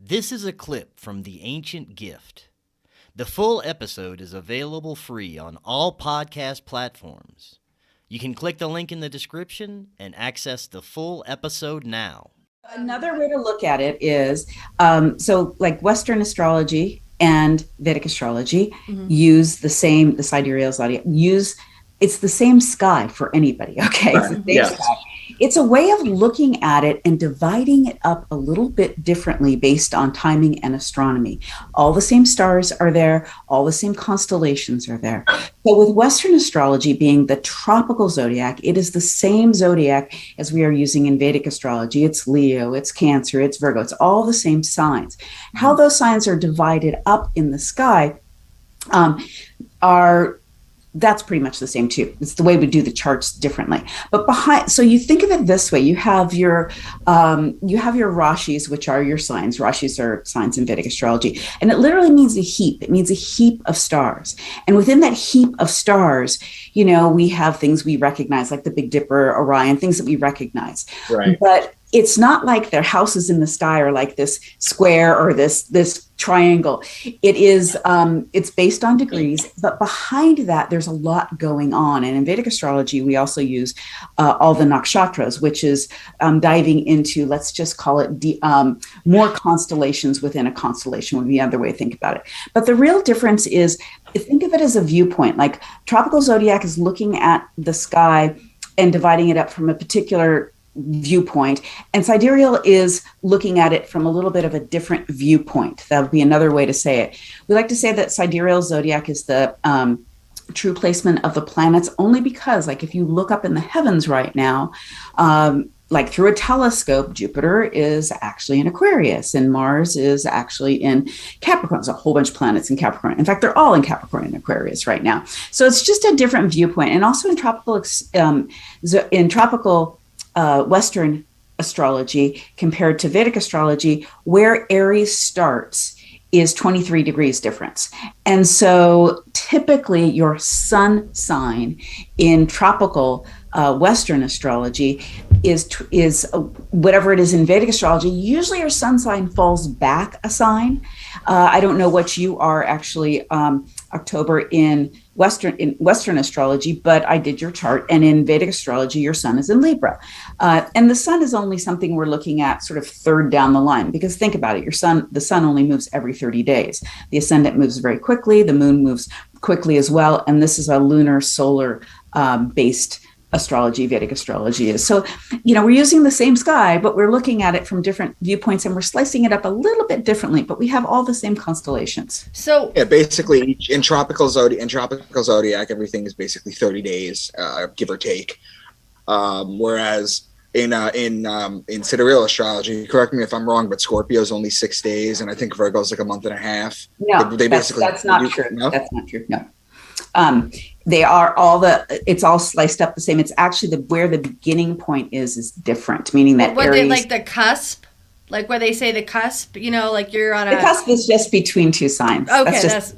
This is a clip from The Ancient Gift. The full episode is available free on all podcast platforms. You can click the link in the description and access the full episode now. Another way to look at it is so like Western astrology and Vedic astrology use the sidereal zodiac, it's the same sky for anybody. Okay. It's the same Yes. sky. It's a way of looking at it and dividing it up a little bit differently based on timing and astronomy. All the same stars are there, all the same constellations are there. So with Western astrology being the tropical zodiac, it is the same zodiac as we are using in Vedic astrology. It's Leo, it's Cancer, it's Virgo, it's all the same signs. How those signs are divided up in the sky are that's pretty much the same too. It's the way we do the charts differently. But so you think of it this way: you have your rashis, which are your signs. Rashis are signs in Vedic astrology, and it literally means a heap. It means a heap of stars. And within that heap of stars, we have things we recognize, like the Big Dipper, Orion, things that we recognize. Right. But it's not like their houses in the sky are like this square or this triangle. It is, it's based on degrees, but behind that, there's a lot going on. And in Vedic astrology, we also use all the nakshatras, which is diving into, let's just call it more constellations within a constellation would be the other way to think about it. But the real difference is, think of it as a viewpoint. Like tropical zodiac is looking at the sky and dividing it up from a particular viewpoint, and sidereal is looking at it from a little bit of a different viewpoint. That would be another way to say it. We like to say that sidereal zodiac is the true placement of the planets, only because, like, if you look up in the heavens right now, like through a telescope, Jupiter is actually in Aquarius and Mars is actually in Capricorn. There's a whole bunch of planets in Capricorn. In fact, they're all in Capricorn and Aquarius right now. So it's just a different viewpoint. And also in tropical Western astrology compared to Vedic astrology, where Aries starts is 23 degrees difference. And so typically your sun sign in tropical Western astrology is whatever it is in Vedic astrology. Usually your sun sign falls back a sign. I don't know what you are actually, October in Western astrology, but I did your chart, and in Vedic astrology, your sun is in Libra. And the sun is only something we're looking at sort of third down the line, because think about it, the sun only moves every 30 days. The ascendant moves very quickly, the moon moves quickly as well, and this is a lunar solar based astrology. Vedic astrology is. So, we're using the same sky, but we're looking at it from different viewpoints and we're slicing it up a little bit differently, but we have all the same constellations. So yeah, basically in tropical zodiac, everything is basically 30 days, give or take. Whereas in sidereal astrology, correct me if I'm wrong, but Scorpio is only 6 days, and I think Virgo is like a month and a half. No, that's not true. No? That's not true. No. They are it's all sliced up the same. It's actually where the beginning point is different, meaning that what Aries, they like the cusp, like where they say the cusp, like you're on the cusp is just between two signs. Okay, that's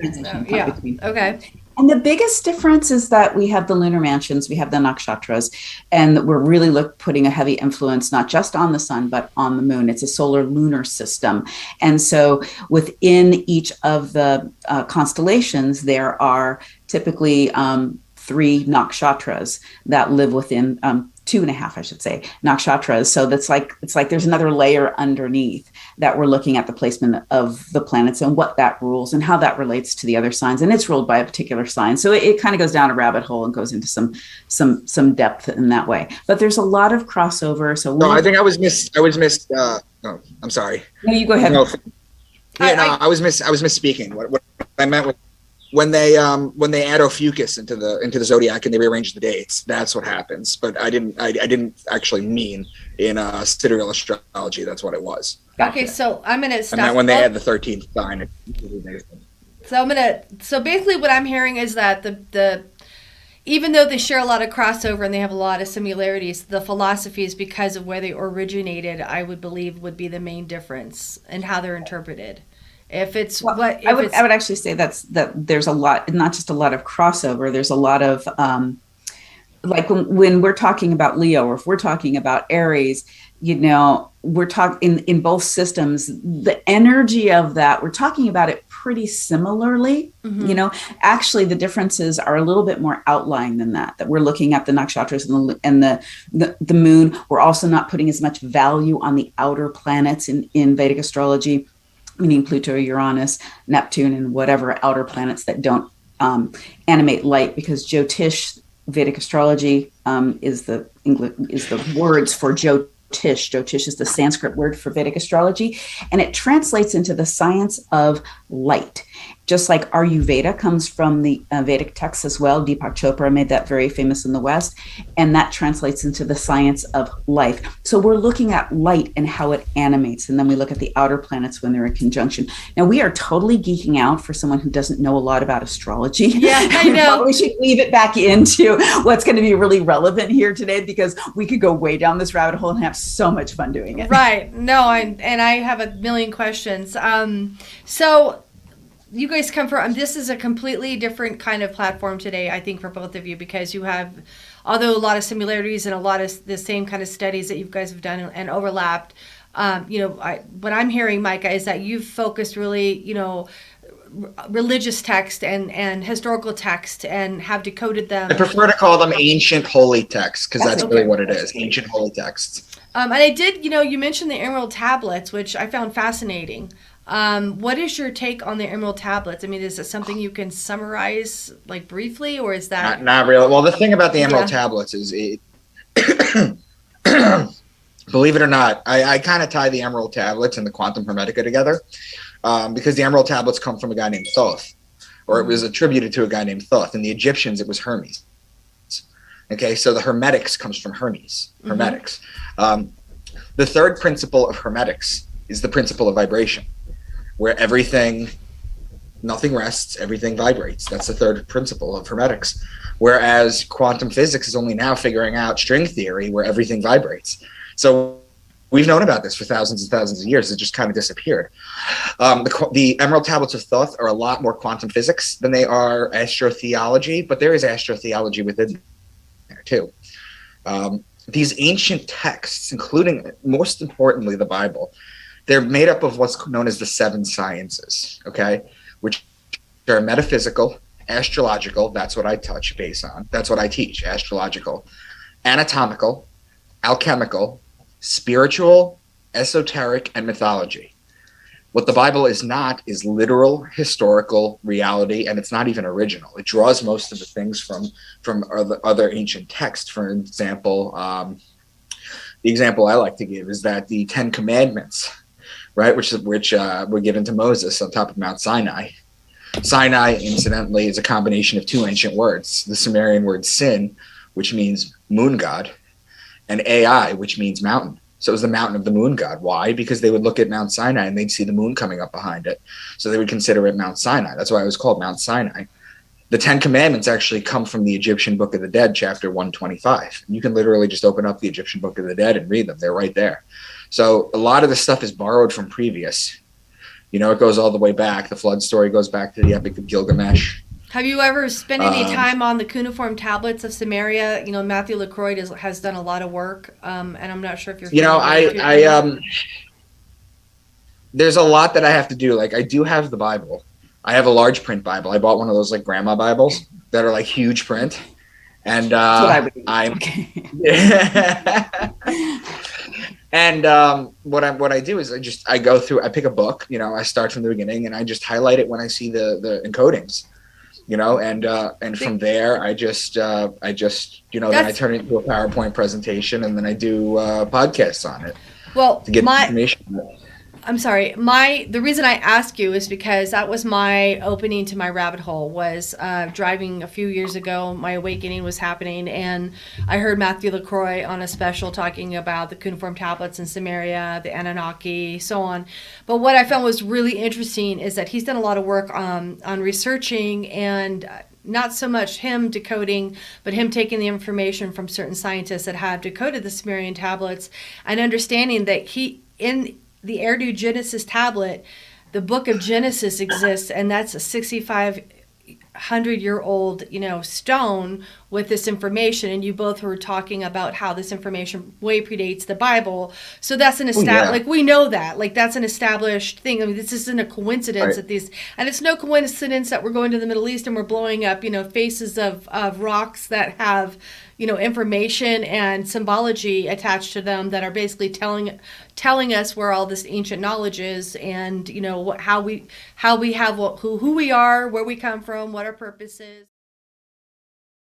yeah. Okay. And the biggest difference is that we have the lunar mansions, we have the nakshatras, and we're really putting a heavy influence not just on the sun, but on the moon. It's a solar lunar system. And so within each of the constellations, there are typically 3 nakshatras that live within 2.5, I should say, nakshatras. So it's like there's another layer underneath that we're looking at the placement of the planets and what that rules and how that relates to the other signs. And it's ruled by a particular sign. So it kind of goes down a rabbit hole and goes into some depth in that way. But there's a lot of crossover. So I think I was I'm sorry. No, you go ahead. No, I was misspeaking. What I meant was when they add Ophiuchus into the zodiac and they rearrange the dates, that's what happens. But I didn't actually mean in sidereal astrology. That's what it was. Gotcha. Okay, so I'm gonna stop. And then when they add the 13th sign, So basically, what I'm hearing is that the even though they share a lot of crossover and they have a lot of similarities, the philosophies, because of where they originated, I would believe would be the main difference in how they're interpreted. If it's I would actually say that there's a lot, not just a lot of crossover. There's a lot of like when we're talking about Leo, or if we're talking about Aries, we're talking in both systems, the energy of that, we're talking about it pretty similarly. Actually the differences are a little bit more outlying than that we're looking at the nakshatras and the moon. We're also not putting as much value on the outer planets in Vedic astrology, meaning Pluto, Uranus, Neptune, and whatever outer planets that don't animate light, because Jyotish Vedic astrology is the words for Jyotish. Jyotish is the Sanskrit word for Vedic astrology, and it translates into the science of light. Just like Ayurveda comes from the Vedic texts as well. Deepak Chopra made that very famous in the West, and that translates into the science of life. So we're looking at light and how it animates, and then we look at the outer planets when they're in conjunction. Now, we are totally geeking out for someone who doesn't know a lot about astrology. Yeah, I know. We should weave it back into what's going to be really relevant here today, because we could go way down this rabbit hole and have so much fun doing it. Right. No, and I have a million questions. So you guys come from, this is a completely different kind of platform today, I think, for both of you, because you have, although a lot of similarities and a lot of the same kind of studies that you guys have done and overlapped, what I'm hearing, Micah, is that you've focused really, religious text and historical text and have decoded them. I prefer to call them ancient holy texts, because that's really what it is, ancient holy texts. And I did, you mentioned the Emerald Tablets, which I found fascinating. What is your take on the Emerald Tablets? I mean, is it something you can summarize like briefly, or is that not really? Well, the thing about the Emerald Tablets is it believe it or not, I kind of tie the Emerald Tablets and the Quantum Hermetica together, because the Emerald Tablets come from a guy named Thoth, or it was attributed to a guy named Thoth. In the Egyptians, it was Hermes. Okay, so the Hermetics comes from Hermes. Hermetics. The third principle of Hermetics is the principle of vibration, where nothing rests, everything vibrates. That's the third principle of Hermetics. Whereas quantum physics is only now figuring out string theory, where everything vibrates. So we've known about this for thousands and thousands of years. It just kind of disappeared. The Emerald Tablets of Thoth are a lot more quantum physics than they are astrotheology, but there is astrotheology within there too. These ancient texts, including, most importantly, the Bible, they're made up of what's known as the seven sciences, okay, which are metaphysical, astrological, that's what I touch base on, that's what I teach, astrological, anatomical, alchemical, spiritual, esoteric, and mythology. What the Bible is not is literal historical reality, and it's not even original. It draws most of the things from other ancient texts. For example, the example I like to give is that the Ten Commandments, right, which were given to Moses on top of Mount Sinai. Sinai, incidentally, is a combination of two ancient words: the Sumerian word sin, which means moon god, and Ai, which means mountain. So it was the mountain of the moon god. Why? Because they would look at Mount Sinai and they'd see the moon coming up behind it. So they would consider it Mount Sinai. That's why it was called Mount Sinai. The Ten Commandments actually come from the Egyptian Book of the Dead, chapter 125. You can literally just open up the Egyptian Book of the Dead and read them. They're right there. So a lot of the stuff is borrowed from previous. It goes all the way back. The flood story goes back to the Epic of Gilgamesh. Have you ever spent any time on the cuneiform tablets of Samaria? Matthew LaCroix has done a lot of work, and I'm not sure if you're. There's a lot that I have to do. Like, I do have the Bible. I have a large print Bible. I bought one of those like grandma Bibles that are like huge print, and what I do is I go through. I pick a book. I start from the beginning and I just highlight it when I see the encodings. And from there, I just then I turn it into a PowerPoint presentation, and then I do podcasts on it. Well, to get information. I'm sorry. The reason I ask you is because that was my opening to my rabbit hole. Was driving a few years ago. My awakening was happening, and I heard Matthew LaCroix on a special talking about the cuneiform tablets in Samaria, the Anunnaki, so on. But what I found was really interesting is that he's done a lot of work on researching and not so much him decoding, but him taking the information from certain scientists that have decoded the Sumerian tablets and understanding that in the Eridu Genesis tablet, the book of Genesis exists, and that's a 6,500-year-old, stone with this information, and you both were talking about how this information way predates the Bible. So that's an like we know that, like that's an established thing. I mean, this isn't a coincidence that these, and it's no coincidence that we're going to the Middle East and we're blowing up, faces of rocks that have, information and symbology attached to them that are basically telling us where all this ancient knowledge is, and how we have who we are, where we come from, what our purpose is.